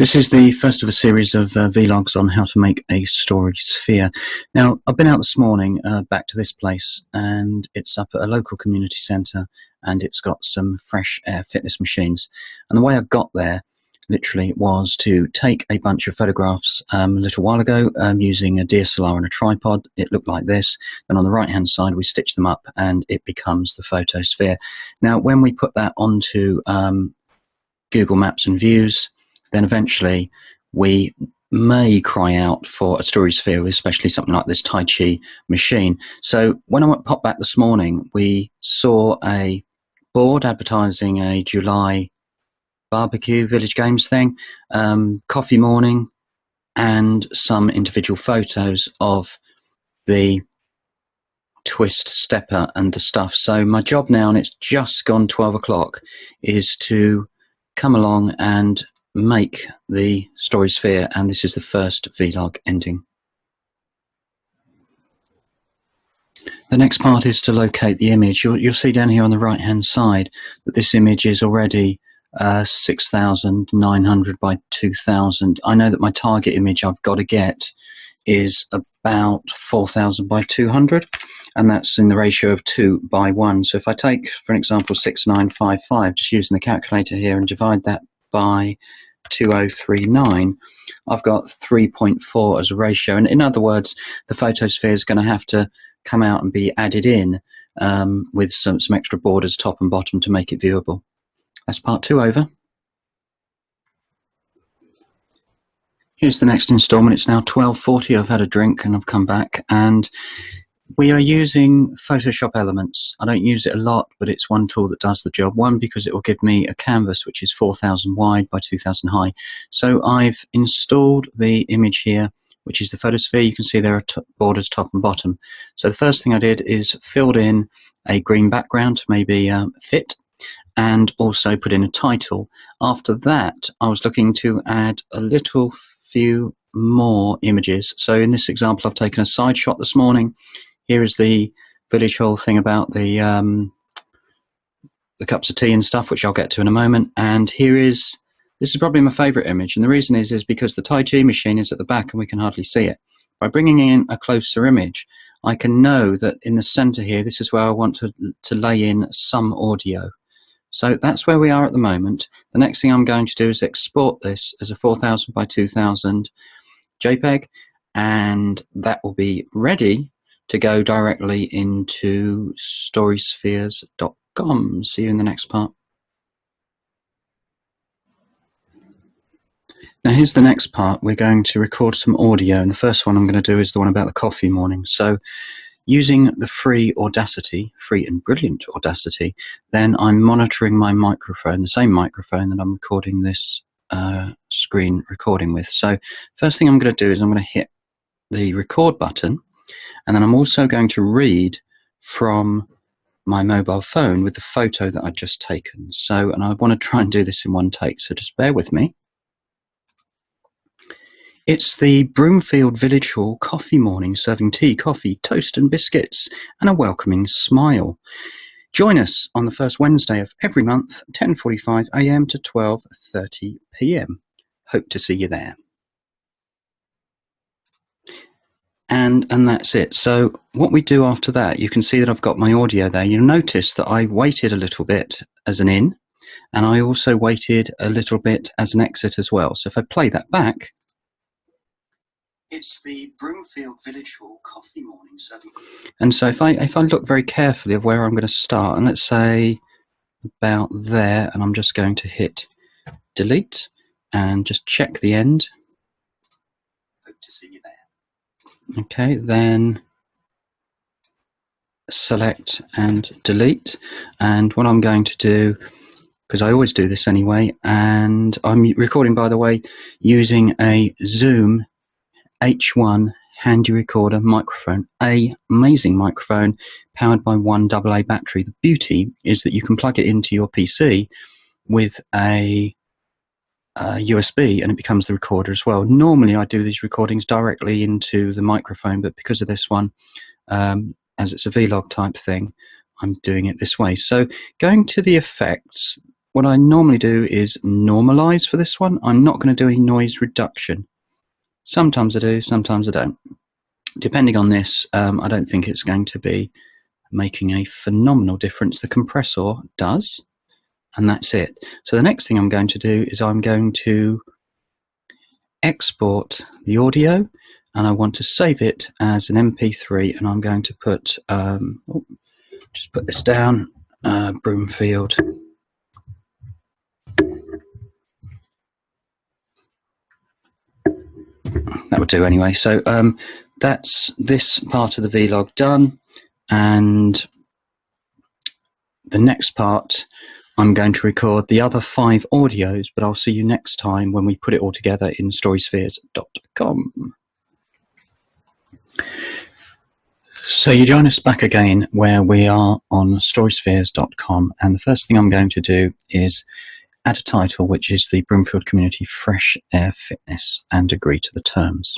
This is the first of a series of vlogs on how to make a story sphere. Now, I've been out this morning back to this place, and it's up at a local community centre, and it's got some fresh air fitness machines. And the way I got there, literally, was to take a bunch of photographs a little while ago using a DSLR and a tripod. It looked like this. And on the right-hand side, we stitch them up, and it becomes the photosphere. Now, when we put that onto Google Maps and Views, then eventually we may cry out for a story sphere, especially something like this Tai Chi machine. So when I popped back this morning, we saw a board advertising a July barbecue village games thing, coffee morning, and some individual photos of the twist stepper and the stuff. So my job now, and it's just gone 12 o'clock, is to come along and make the story sphere, and this is the first vlog ending. The next part is to locate the image. You'll see down here on the right hand side that this image is already 6,900 by 2,000. I know that my target image I've got to get is about 4,000 by 200, and that's in the ratio of 2 by 1. So if I take, for example, 6955, just using the calculator here, and divide that by 2039, I've got 3.4 as a ratio. And in other words, the photosphere is going to have to come out and be added in with some extra borders top and bottom to make it viewable. That's part 2 over. Here's the next installment. It's now 12:40. I've had a drink and I've come back, and we are using Photoshop Elements. I don't use it a lot, but it's one tool that does the job. One, because it will give me a canvas which is 4,000 wide by 2,000 high. So I've installed the image here, which is the photosphere. You can see there are borders top and bottom. So the first thing I did is filled in a green background to maybe fit, and also put in a title. After that, I was looking to add a little few more images. So in this example, I've taken a side shot this morning. Here is the village hall thing about the cups of tea and stuff, which I'll get to in a moment. And this is probably my favourite image, and the reason is because the Tai Chi machine is at the back and we can hardly see it. By bringing in a closer image, I can know that in the centre here, this is where I want to lay in some audio. So that's where we are at the moment. The next thing I'm going to do is export this as a 4,000 by 2,000 JPEG, and that will be ready to go directly into storyspheres.com. See you in the next part. Now here's the next part. We're going to record some audio, and the first one I'm going to do is the one about the coffee morning. So using the free and brilliant Audacity, then I'm monitoring my microphone, the same microphone that I'm recording this screen recording with. So first thing I'm going to do is I'm going to hit the record button, and then I'm also going to read from my mobile phone with the photo that I'd just taken. So, and I want to try and do this in one take, so just bear with me. It's the Broomfield Village Hall coffee morning, serving tea, coffee, toast and biscuits, and a welcoming smile. Join us on the first Wednesday of every month, 10:45 AM to 12:30 PM. Hope to see you there. And that's it. So what we do after that, you can see that I've got my audio there. You'll notice that I waited a little bit as an in, and I also waited a little bit as an exit as well. So if I play that back, it's the Broomfield Village Hall coffee morning serving. And so if I look very carefully of where I'm going to start, and let's say about there, and I'm just going to hit delete and just check the end. Hope to see you there. Okay, then select and delete. And what I'm going to do, because I always do this anyway, and I'm recording, by the way, using a Zoom H1 handy recorder microphone, amazing microphone powered by one AA battery. The beauty is that you can plug it into your PC with a USB, and it becomes the recorder as well. Normally I do these recordings directly into the microphone, but because of this one, as it's a vlog type thing, I'm doing it this way. So going to the effects, what I normally do is normalize for this one. I'm not going to do any noise reduction. Sometimes I do, sometimes I don't. Depending on this, I don't think it's going to be making a phenomenal difference. The compressor does, and that's it. So the next thing I'm going to do is I'm going to export the audio, and I want to save it as an MP3, and I'm going to put, just put this down, Broomfield. That would do anyway. So that's this part of the vlog done, and the next part I'm going to record the other 5 audios, but I'll see you next time when we put it all together in storyspheres.com. So you join us back again where we are on storyspheres.com, and the first thing I'm going to do is add a title, which is the Broomfield Community Fresh Air Fitness, and agree to the terms.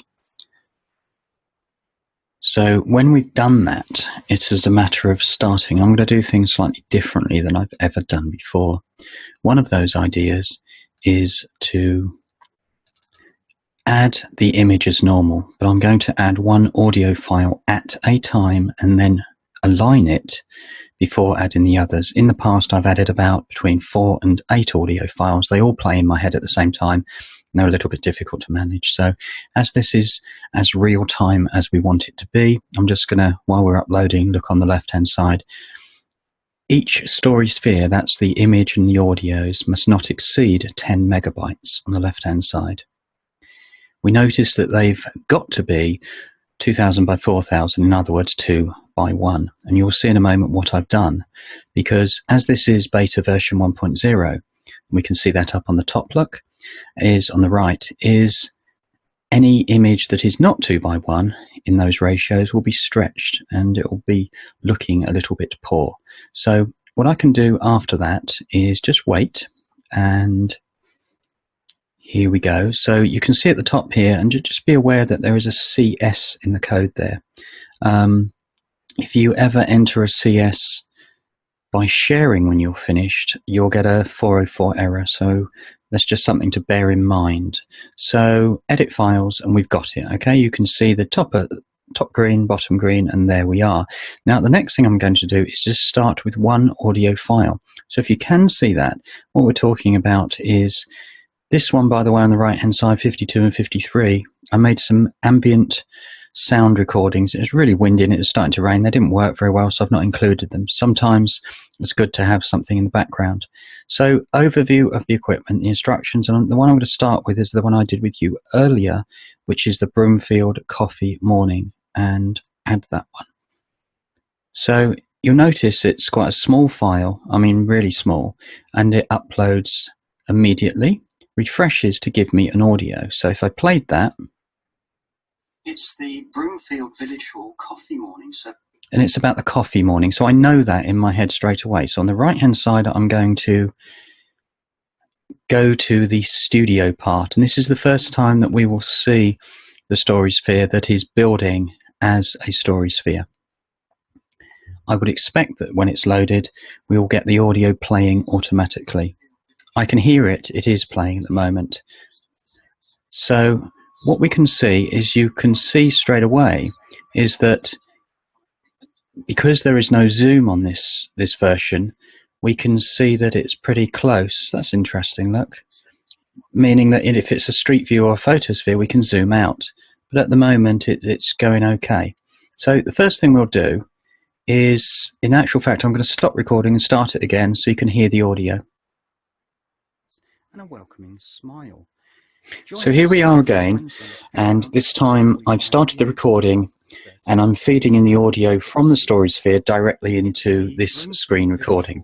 So when we've done that, it's as a matter of starting. I'm going to do things slightly differently than I've ever done before. One of those ideas is to add the image as normal, but I'm going to add one audio file at a time and then align it before adding the others. In the past, I've added about between 4 and 8 audio files. They all play in my head at the same time, and they're a little bit difficult to manage. So as this is as real time as we want it to be, I'm just going to, while we're uploading, look on the left-hand side. Each story sphere, that's the image and the audios, must not exceed 10 megabytes on the left-hand side. We notice that they've got to be 2000 by 4000, in other words 2 by 1, and you'll see in a moment what I've done, because as this is beta version 1.0, we can see that up on the top look, is on the right, is any image that is not 2 by 1 in those ratios will be stretched and it will be looking a little bit poor. So what I can do after that is just wait, and here we go. So you can see at the top here, and just be aware that there is a CS in the code there. If you ever enter a CS by sharing when you're finished, you'll get a 404 error. So that's just something to bear in mind. So edit files, and we've got it. Okay, you can see the top green, bottom green, and there we are. Now the next thing I'm going to do is just start with one audio file. So if you can see that, what we're talking about is this one, by the way, on the right hand side, 52 and 53. I made some ambient sound recordings. It was really windy and it was starting to rain. They didn't work very well, so I've not included them. Sometimes it's good to have something in the background. So overview of the equipment, the instructions, and the one I'm going to start with is the one I did with you earlier, which is the Broomfield Coffee Morning, and add that one. So you'll notice it's quite a small file, I mean really small, and it uploads immediately, refreshes to give me an audio. So if I played that, it's the Broomfield Village Hall Coffee Morning, and it's about the coffee morning, so I know that in my head straight away. So on the right hand side I'm going to go to the studio part, and this is the first time that we will see the story sphere that is building as a story sphere. I would expect that when it's loaded we will get the audio playing automatically. I can hear it, it is playing at the moment. So what we can see is, you can see straight away, is that because there is no zoom on this version, we can see that it's pretty close. That's interesting, look. Meaning that if it's a street view or a photosphere, we can zoom out. But at the moment it's going okay. So the first thing we'll do is, in actual fact, I'm going to stop recording and start it again so you can hear the audio. And a welcoming smile. So here we are again, and this time I've started the recording and I'm feeding in the audio from the story sphere directly into this screen recording.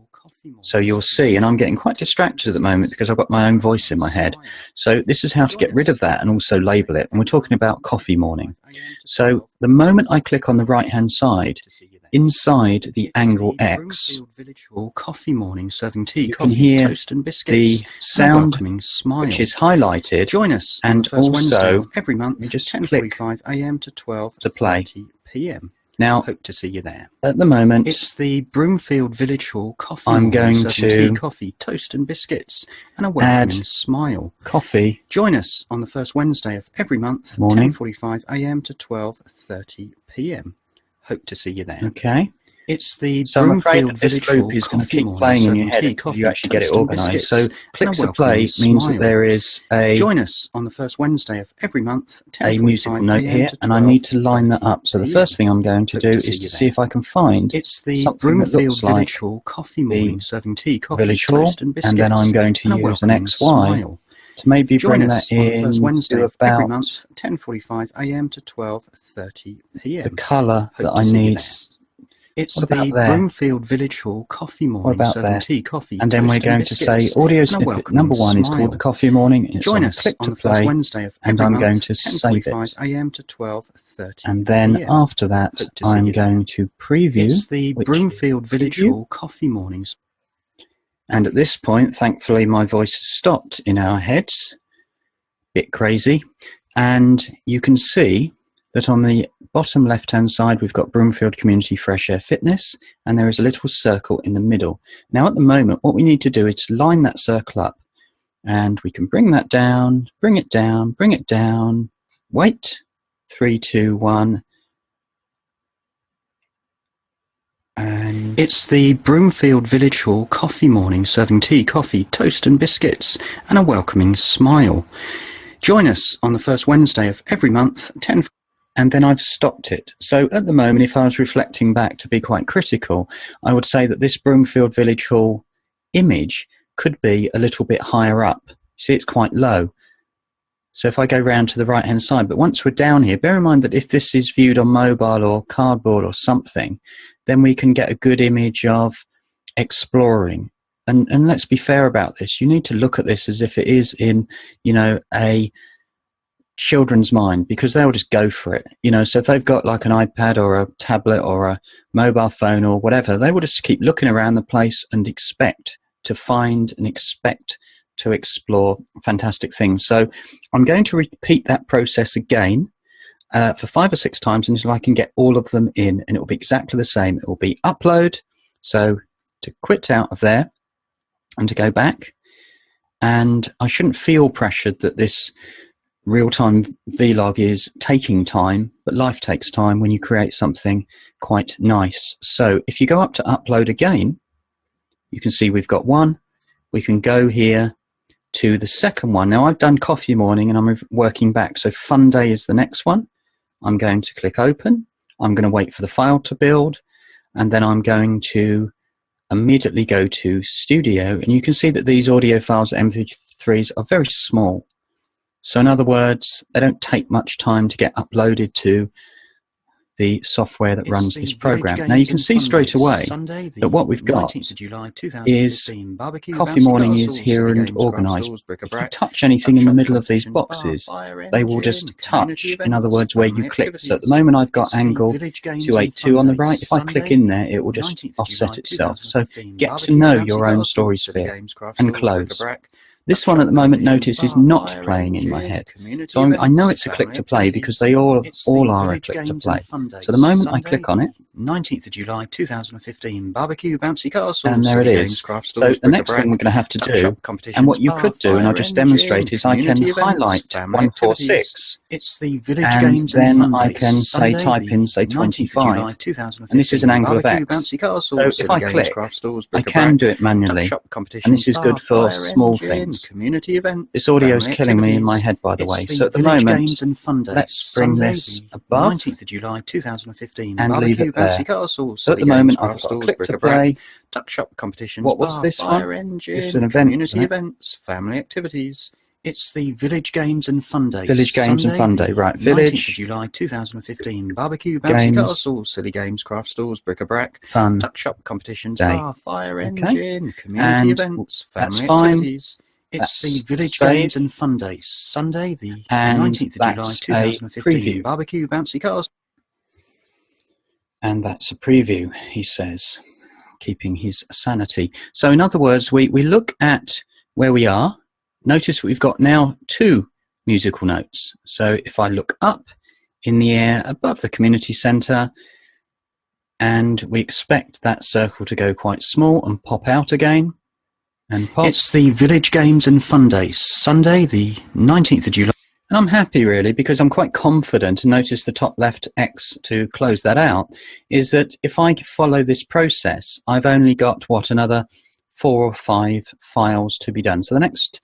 So you'll see, and I'm getting quite distracted at the moment because I've got my own voice in my head. So this is how to get rid of that and also label it. And we're talking about coffee morning. So the moment I click on the right hand side, inside the angle X, coffee morning, serving tea, you can hear toast and biscuits, the sound which is highlighted. Join us, and also every month, just 10:45 a.m. to 12 to play. PM. Now, Hope to see you there. at the moment, It's the Broomfield Village Hall coffee. I'm going to tea, coffee, toast and biscuits, and a welcoming smile. Coffee. Join us on the first Wednesday of every month, morning, 10:45 a.m. to 12:30 p.m. Hope to see you there. Okay. It's the So I'm afraid Broomfield this Village loop Hall is going to coffee keep morning, playing in your serving head tea, until coffee, you actually get it toast and organised. biscuits, So and clicks a to play welcoming means that smile. there is a Join us on the first Wednesday of every month, musical note here, and I need to line that up. So the first thing I'm going to do is to see if I can find It's the something that looks Broomfield like Village Hall coffee morning, serving tea, coffee, Village Hall, toast and biscuits, and then I'm going to and a use an welcoming XY smile. to maybe Join bring us that on the in first Wednesday to of every about month, 10:45 a.m. to 12:30 p.m. the colour that I to see you need. there. It's What about the there? Broomfield Village Hall coffee morning, What about serving there? tea, coffee, And then we're toast going and to say biscuits, audio and a snippet welcoming number one is called the smile. coffee morning. It's Join on us click on to the first play, Wednesday of and every I'm month, going to save 10:45 it. a.m. to 12:30 And then p.m. after that, Hope to see I'm you there. going to preview. It's the which Broomfield Village preview. Hall coffee mornings. And at this point, thankfully, my voice has stopped in our heads. Bit crazy. And you can see that on the bottom left-hand side, we've got Broomfield Community Fresh Air Fitness, and there is a little circle in the middle. Now, at the moment, what we need to do is line that circle up. And we can bring that down, bring it down, bring it down. Wait. 3, 2, 1. And it's the Broomfield Village Hall coffee morning, serving tea, coffee, toast and biscuits, and a welcoming smile. Join us on the first Wednesday of every month, 10. And then I've stopped it. So at the moment, if I was reflecting back to be quite critical, I would say that this Broomfield Village Hall image could be a little bit higher up. See, it's quite low. So if I go round to the right-hand side, but once we're down here, bear in mind that if this is viewed on mobile or cardboard or something, then we can get a good image of exploring. And let's be fair about this. You need to look at this as if it is in, you know, a children's mind, because they'll just go for it. You know, so if they've got like an iPad or a tablet or a mobile phone or whatever, they will just keep looking around the place and expect to find and expect to explore fantastic things. So I'm going to repeat that process again for 5 or 6 times until I can get all of them in, and it will be exactly the same. It will be upload, so to quit out of there and to go back, and I shouldn't feel pressured that this real-time vlog is taking time, but life takes time when you create something quite nice. So if you go up to upload again, you can see we've got one. We can go here to the second one. Now I've done coffee morning and I'm working back, so fun day is the next one. I'm going to click open. I'm going to wait for the file to build, and then I'm going to immediately go to studio, and you can see that these audio files, MP3s, are very small. So in other words, they don't take much time to get uploaded to the software that runs this program. Now you can see straight away that what we've got is Coffee Morning is here and organised. If you touch anything in the middle of these boxes, they will just touch, in other words, where you click. So at the moment I've got angle 282 on the right. If I click in there, it will just offset itself. So get to know your own story sphere and close. This one at the moment, notice, is not playing in my head. So I know it's a click to play because they all are a click to play. So the moment I click on it, 19th of July 2015, barbecue, bouncy castle, and there it is. So the next thing we're going to have to do, and what you could do, and I'll just demonstrate, is I can highlight 146, it's the Village and Games then and I can say type in, say 25, and this is an angle of X. So if I click, I can do it manually, and this is good for small things. Community events. This audio is killing me in my head, by the way. So at the moment, let's bring this above 19th of July 2015, and leave it there. Castle, so at the moment, I've got a click to play. Tuck shop competitions. What was this one? It's an event. Community events, family activities. It's the Village Games and Fun Day. Village Games and Fun Day, right. Village. 19th of July 2015. Barbecue, bouncy castle, silly games, craft stores, bric-a-brac, fun tuck shop competitions, day. bar, fire engine, community and events, family that's fine. Activities. It's the Village Games and Fun Day. Sunday, the 19th of July 2015. Barbecue, bouncy castle. And that's a preview, he says, keeping his sanity. So in other words, we look at where we are. Notice we've got now 2 musical notes. So if I look up in the air above the community centre, and we expect that circle to go quite small and pop out again. And pop. It's the Village Games and Fun Day, Sunday the 19th of July. And I'm happy really, because I'm quite confident, and notice the top left X to close that out, is that if I follow this process, I've only got, what, another 4 or 5 files to be done. So the next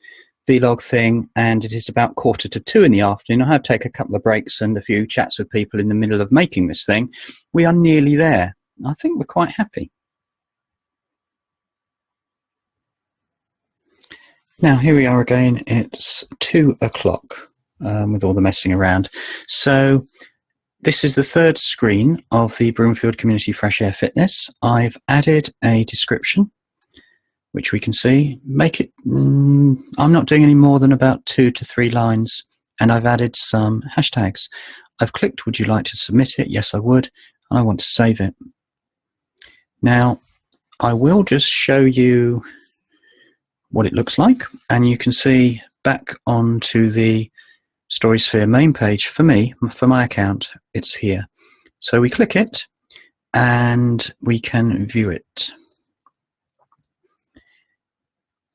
vlog thing, and it is about 1:45 in the afternoon. I have to take a couple of breaks and a few chats with people in the middle of making this thing. We are nearly there. I think we're quite happy. Now here we are again. It's 2 o'clock. With all the messing around. So this is the third screen of the Broomfield Community Fresh Air Fitness. I've added a description, which we can see. Make it, I'm not doing any more than about 2 to 3 lines, and I've added some hashtags. I've clicked, would you like to submit it? Yes, I would, and I want to save it. Now, I will just show you what it looks like, and you can see back onto the StorySphere main page, for me, for my account, it's here. So we click it and we can view it.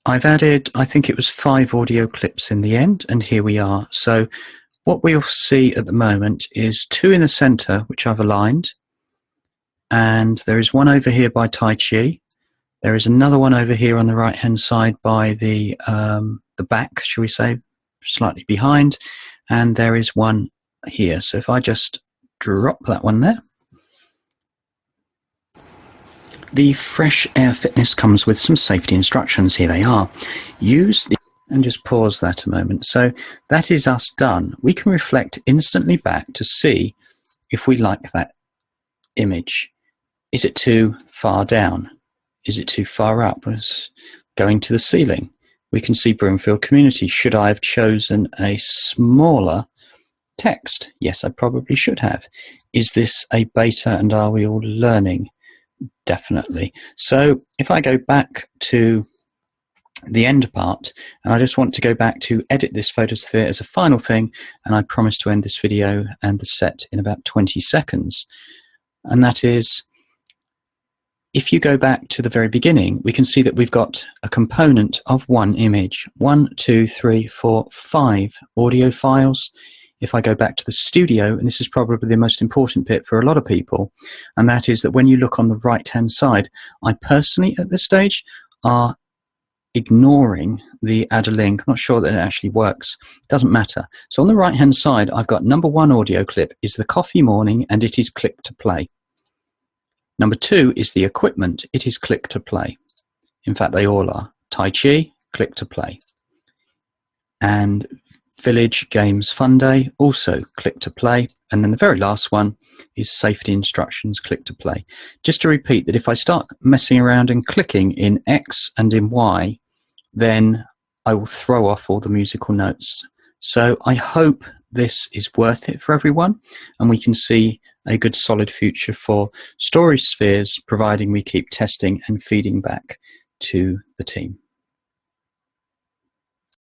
I've added, I think it was 5 audio clips in the end, and here we are. So what we'll see at the moment is 2 in the center, which I've aligned, and there is one over here by Tai Chi. There is another one over here on the right hand side by the back, shall we say, slightly behind, and there is one here. So if I just drop that one there. The Fresh Air Fitness comes with some safety instructions. Here they are. Use the, and just pause that a moment. So that is us done. We can reflect instantly back to see if we like that image. Is it too far down? Is it too far up? It's going to the ceiling. We can see Broomfield Community. Should I have chosen a smaller text? Yes, I probably should have. Is this a beta and are we all learning? Definitely. So if I go back to the end part, and I just want to go back to edit this photosphere as a final thing, and I promise to end this video and the set in about 20 seconds. And that is, if you go back to the very beginning, we can see that we've got a component of 1 image. 1, 2, 3, 4, 5 audio files. If I go back to the studio, and this is probably the most important bit for a lot of people, and that is that when you look on the right-hand side, I personally, at this stage, are ignoring the add a link. I'm not sure that it actually works. Doesn't matter. So on the right-hand side, I've got number 1 audio clip is the coffee morning, and it is click to play. Number 2 is the equipment. It is click to play. In fact, they all are. Tai Chi, click to play. And Village Games Fun Day, also click to play. And then the very last one is safety instructions, click to play. Just to repeat that if I start messing around and clicking in X and in Y, then I will throw off all the musical notes. So I hope this is worth it for everyone, and we can see a good solid future for story spheres, providing we keep testing and feeding back to the team.